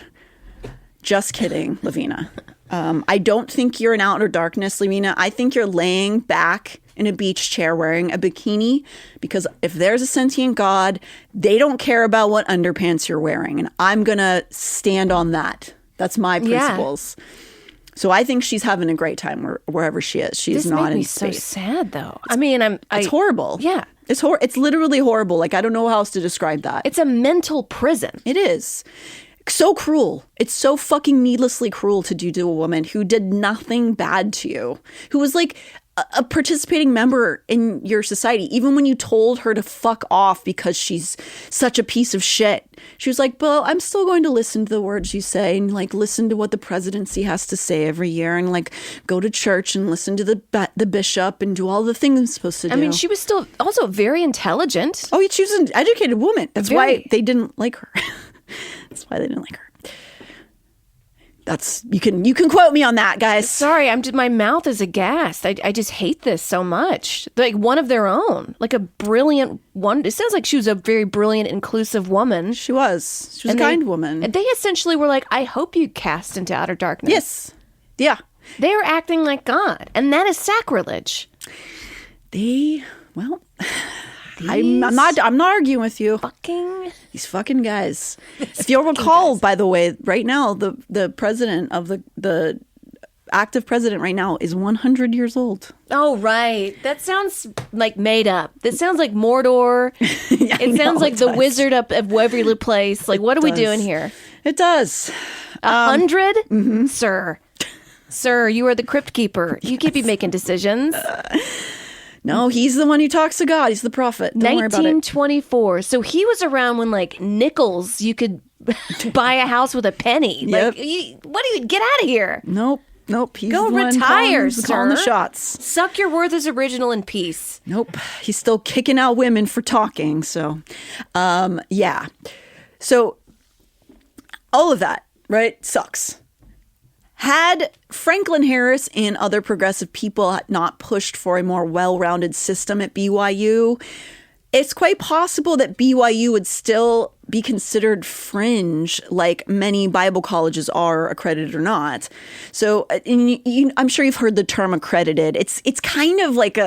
Just kidding, Lavina. I don't think you're in outer darkness, Lavina. I think you're laying back in a beach chair wearing a bikini, because if there's a sentient God, they don't care about what underpants you're wearing. And I'm going to stand on that. That's my principles. Yeah. So I think she's having a great time wherever she is. She's not in space. This made me so sad, though. I mean, it's horrible. Yeah. It's literally horrible. Like, I don't know how else to describe that. It's a mental prison. It is. So cruel. It's so fucking needlessly cruel to do to a woman who did nothing bad to you, who was like a participating member in your society. Even when you told her to fuck off because she's such a piece of shit, she was like, well, I'm still going to listen to the words you say and like listen to what the presidency has to say every year and like go to church and listen to the bishop and do all the things I'm supposed to do. I mean, she was still also very intelligent. Oh, she was an educated woman. That's why they didn't like her. That's why they didn't like her. That's you can quote me on that, guys. Sorry, my mouth is aghast. I just hate this so much. Like one of their own, like a brilliant one. It sounds like she was a very brilliant, inclusive woman. She was a kind woman. And they essentially were like, "I hope you cast into outer darkness." Yes, yeah. They are acting like God, and that is sacrilege. I'm not arguing with you. These fucking guys. If you'll recall, by the way, right now the president of the active president right now is 100 years old. Oh, right. That sounds like made up. That sounds like Mordor. It sounds like the wizard up of Waverly Place. Like, what are we doing here? It does. 100? Mm-hmm. Sir, you are the crypt keeper. You can't be making decisions. No, he's the one who talks to God. He's the prophet. Don't worry about it. 1924. So he was around when, like, nickels, you could buy a house with a penny. Yep. Like, what do you get out of here? Nope. He's Go the one retire, sir. calling the shots. Suck your Werther's original in peace. Nope. He's still kicking out women for talking. So, yeah. So, all of that, right, sucks. Had Franklin Harris and other progressive people not pushed for a more well-rounded system at BYU, it's quite possible that BYU would still be considered fringe like many Bible colleges are, accredited or not. So I'm sure you've heard the term accredited. It's kind of like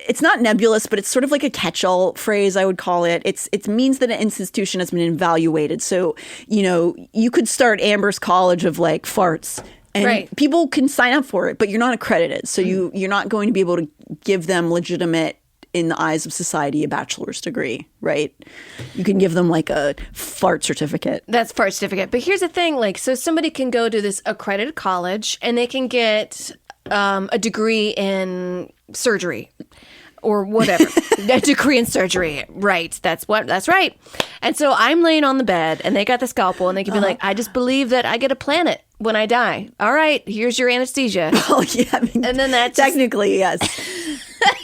it's not nebulous, but it's sort of like a catch-all phrase, I would call it. It means that an institution has been evaluated. So, you could start Amber's College of like farts and people can sign up for it, but you're not accredited. So you're not going to be able to give them legitimate, in the eyes of society, a bachelor's degree, right? You can give them like a fart certificate. That's fart certificate. But here's the thing, like, so somebody can go to this accredited college and they can get a degree in surgery or whatever. A degree in surgery. Right. That's right. And so I'm laying on the bed and they got the scalpel and they can be like, I just believe that I get a planet when I die. All right, here's your anesthesia. Oh, yeah. I mean, and then that's technically, yes.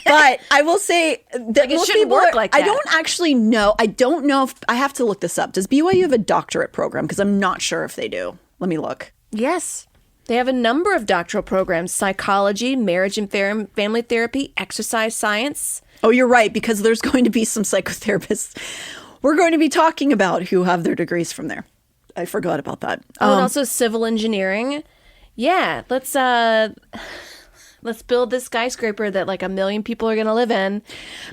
But I will say that it most shouldn't people work like that. I don't actually know. I don't know if I have to look this up. Does BYU have a doctorate program? Because I'm not sure if they do. Let me look. Yes. They have a number of doctoral programs: psychology, marriage and family therapy, exercise science. Oh, you're right, because there's going to be some psychotherapists we're going to be talking about who have their degrees from there. I forgot about that. Oh, and also civil engineering. Yeah, let's build this skyscraper that like 1 million people are going to live in.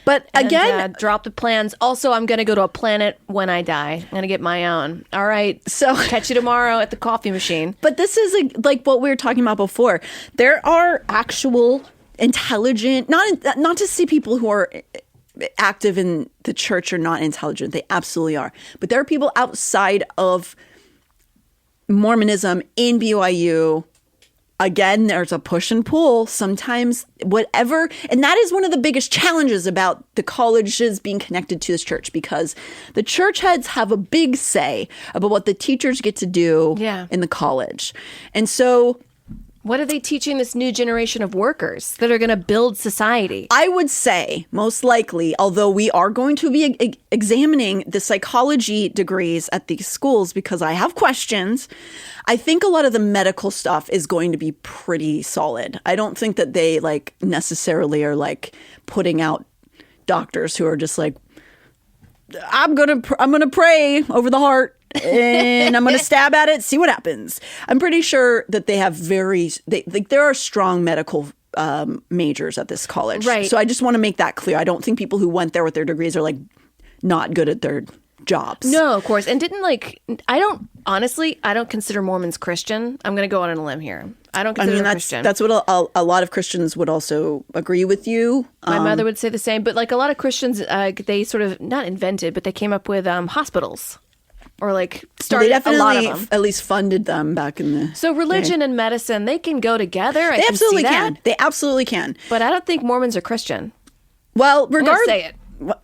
But again, drop the plans. Also, I'm going to go to a planet when I die. I'm going to get my own. All right. So catch you tomorrow at the coffee machine. But this is like what we were talking about before. There are actual intelligent, not to see people who are active in the church are not intelligent. They absolutely are. But there are people outside of Mormonism in BYU. Again, there's a push and pull. Sometimes whatever. And that is one of the biggest challenges about the colleges being connected to this church, because the church heads have a big say about what the teachers get to do in the college. And so what are they teaching this new generation of workers that are going to build society? I would say most likely, although we are going to be examining the psychology degrees at these schools because I have questions, I think a lot of the medical stuff is going to be pretty solid. I don't think that they like necessarily are like putting out doctors who are just like, I'm gonna pray over the heart and I'm gonna stab at it, see what happens. I'm pretty sure that they have there are strong medical majors at this college, right? So I just want to make that clear. I don't think people who went there with their degrees are like not good at their jobs. No, of course. And I don't consider Mormons Christian. I'm going to go on a limb here. I don't consider them Christian. That's what a lot of Christians would also agree with you. My mother would say the same. But like a lot of Christians, they sort of not invented, but they came up with hospitals. or like They started a lot definitely of them. at least funded them back in the So religion and medicine, they can go together. They absolutely can. They absolutely can. But I don't think Mormons are Christian. Well, I'm gonna say it.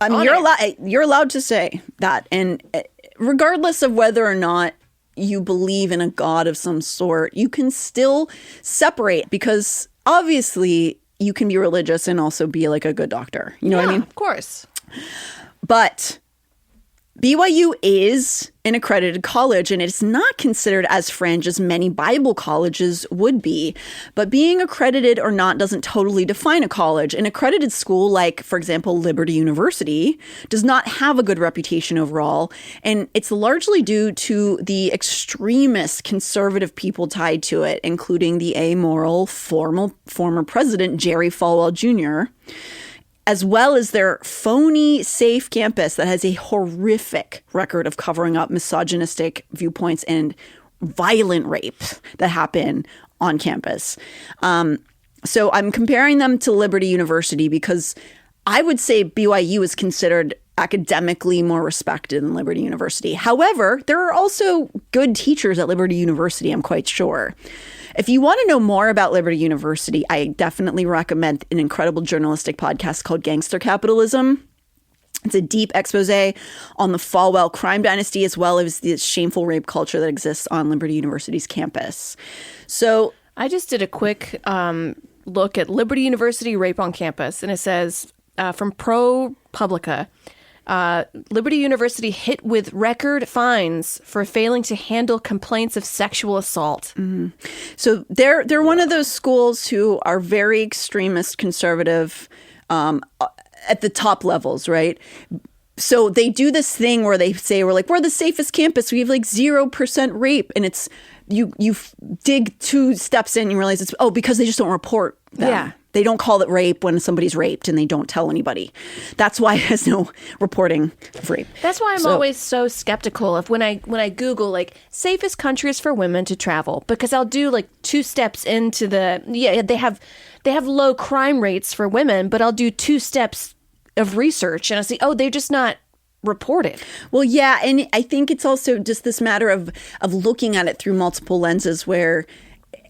I mean, you're allowed to say that, and regardless of whether or not you believe in a god of some sort, you can still separate, because obviously you can be religious and also be like a good doctor. You know what I mean? Of course. But BYU is an accredited college, and it's not considered as fringe as many Bible colleges would be. But being accredited or not doesn't totally define a college. An accredited school, like, for example, Liberty University, does not have a good reputation overall. And it's largely due to the extremist conservative people tied to it, including the amoral former president, Jerry Falwell Jr., as well as their phony safe campus that has a horrific record of covering up misogynistic viewpoints and violent rape that happen on campus. So I'm comparing them to Liberty University because I would say BYU is considered academically more respected than Liberty University. However, there are also good teachers at Liberty University, I'm quite sure. If you want to know more about Liberty University, I definitely recommend an incredible journalistic podcast called Gangster Capitalism. It's a deep expose on the Falwell crime dynasty, as well as the shameful rape culture that exists on Liberty University's campus. So I just did a quick look at Liberty University rape on campus, and it says from ProPublica, Liberty University hit with record fines for failing to handle complaints of sexual assault. Mm-hmm. So they're one of those schools who are very extremist conservative at the top levels, right? So they do this thing where they say, we're the safest campus. We have 0% rape. And it's, you dig 2 steps in, you realize it's, because they just don't report them. Yeah. They don't call it rape when somebody's raped, and they don't tell anybody. That's why there's no reporting of rape. That's why I'm always so skeptical of when I Google safest countries for women to travel, because I'll do 2 steps into they have low crime rates for women, but I'll do 2 steps of research and I'll see, they're just not reported. Well, yeah, and I think it's also just this matter of looking at it through multiple lenses, where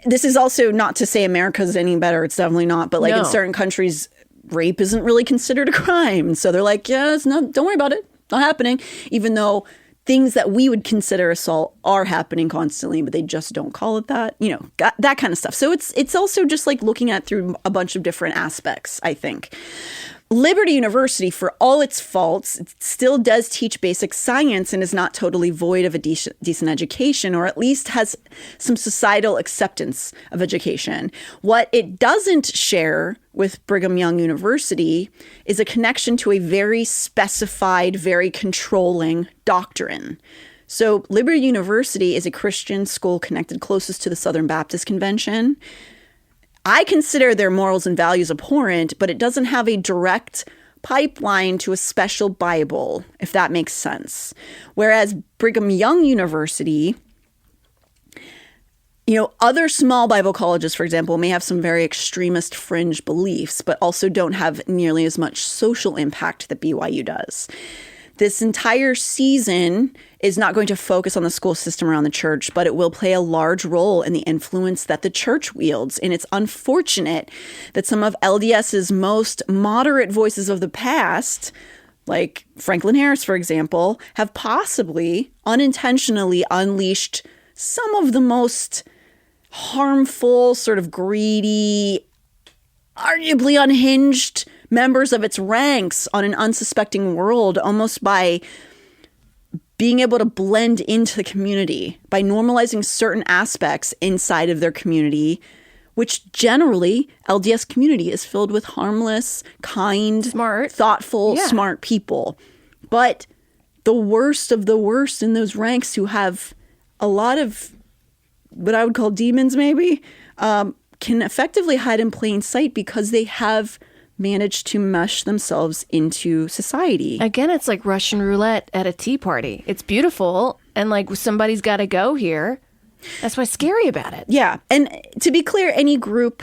this is also not to say America's any better. It's definitely not. But in certain countries, rape isn't really considered a crime. So they're like, yeah, it's not, don't worry about it. Not happening. Even though things that we would consider assault are happening constantly, but they just don't call it that. That kind of stuff. So it's also just looking at it through a bunch of different aspects, I think. Liberty University, for all its faults, it still does teach basic science and is not totally void of a decent education, or at least has some societal acceptance of education. What it doesn't share with Brigham Young University is a connection to a very specified, very controlling doctrine. So Liberty University is a Christian school connected closest to the Southern Baptist Convention. I consider their morals and values abhorrent, but it doesn't have a direct pipeline to a special Bible, if that makes sense. Whereas Brigham Young University, other small Bible colleges, for example, may have some very extremist fringe beliefs, but also don't have nearly as much social impact that BYU does. This entire season is not going to focus on the school system around the church, but it will play a large role in the influence that the church wields. And it's unfortunate that some of LDS's most moderate voices of the past, like Franklin Harris, for example, have possibly unintentionally unleashed some of the most harmful, sort of greedy, arguably unhinged members of its ranks on an unsuspecting world, almost by being able to blend into the community, by normalizing certain aspects inside of their community, which generally LDS community is filled with harmless, kind, smart, thoughtful, smart people. But the worst of the worst in those ranks, who have a lot of what I would call demons maybe, can effectively hide in plain sight because they have managed to mesh themselves into society. Again, it's like Russian roulette at a tea party. It's beautiful, and somebody's got to go here. That's what's scary about it. Yeah. And to be clear, any group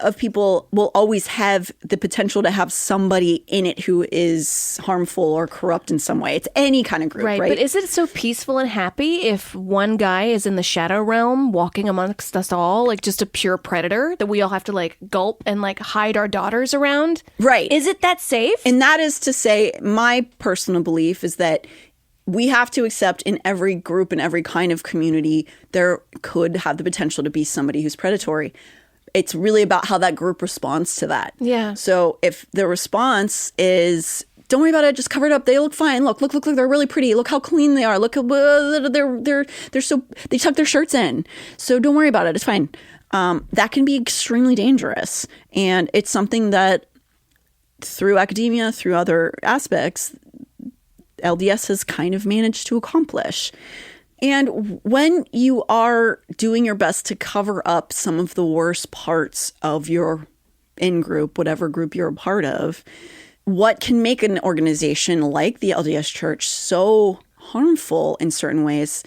of people will always have the potential to have somebody in it who is harmful or corrupt in some way. It's any kind of group, right? But is it so peaceful and happy if one guy is in the shadow realm walking amongst us all, like just a pure predator that we all have to like gulp and like hide our daughters around? Right. Is it that safe? And that is to say, my personal belief is that we have to accept in every group, in every kind of community, there could have the potential to be somebody who's predatory. It's really about how that group responds to that. Yeah. So if the response is, don't worry about it, just cover it up. They look fine. Look, they're really pretty. Look how clean they are. Look, they're so, they tuck their shirts in. So don't worry about it. It's fine. That can be extremely dangerous. And it's something that through academia, through other aspects, LDS has kind of managed to accomplish. And when you are doing your best to cover up some of the worst parts of your in-group, whatever group you're a part of, what can make an organization like the LDS Church so harmful in certain ways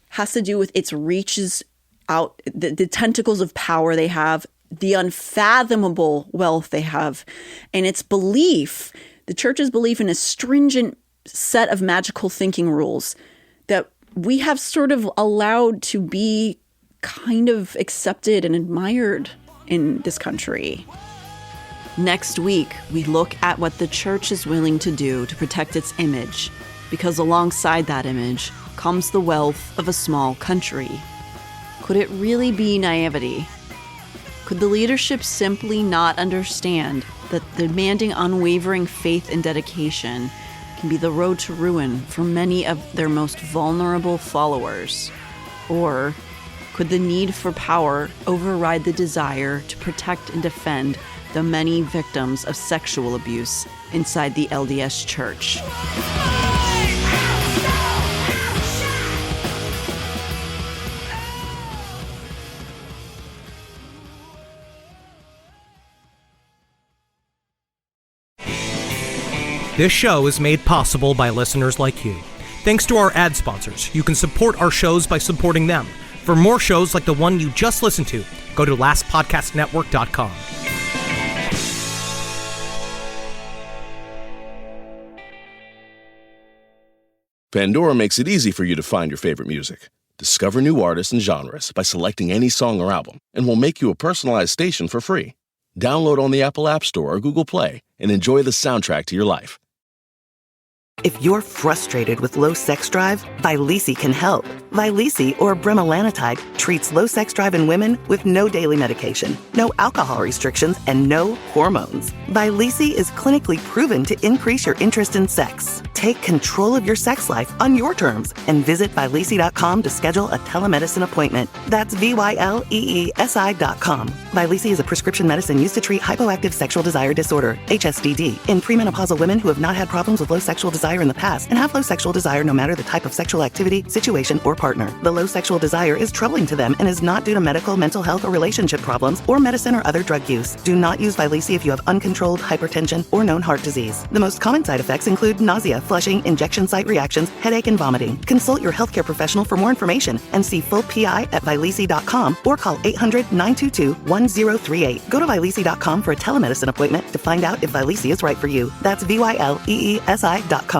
has to do with its reaches out, the tentacles of power they have, the unfathomable wealth they have, and its belief, the church's belief in a stringent set of magical thinking rules that we have sort of allowed to be kind of accepted and admired in this country. Next week, we look at what the church is willing to do to protect its image, because alongside that image comes the wealth of a small country. Could it really be naivety? Could the leadership simply not understand that demanding unwavering faith and dedication can be the road to ruin for many of their most vulnerable followers? Or could the need for power override the desire to protect and defend the many victims of sexual abuse inside the LDS Church? This show is made possible by listeners like you. Thanks to our ad sponsors, you can support our shows by supporting them. For more shows like the one you just listened to, go to lastpodcastnetwork.com. Pandora makes it easy for you to find your favorite music. Discover new artists and genres by selecting any song or album, and we'll make you a personalized station for free. Download on the Apple App Store or Google Play and enjoy the soundtrack to your life. If you're frustrated with low sex drive, Vyleesi can help. Vyleesi, or bremelanotide, treats low sex drive in women with no daily medication, no alcohol restrictions, and no hormones. Vyleesi is clinically proven to increase your interest in sex. Take control of your sex life on your terms and visit Vyleesi.com to schedule a telemedicine appointment. That's VYLEESI.com. Vyleesi is a prescription medicine used to treat hypoactive sexual desire disorder, HSDD, in premenopausal women who have not had problems with low sexual desire in the past and have low sexual desire no matter the type of sexual activity, situation, or partner. The low sexual desire is troubling to them and is not due to medical, mental health, or relationship problems, or medicine or other drug use. Do not use Vyleesi if you have uncontrolled hypertension or known heart disease. The most common side effects include nausea, flushing, injection site reactions, headache, and vomiting. Consult your healthcare professional for more information and see full PI at Vyleesi.com or call 800-922-1038. Go to Vyleesi.com for a telemedicine appointment to find out if Vyleesi is right for you. That's VYLEESI.com.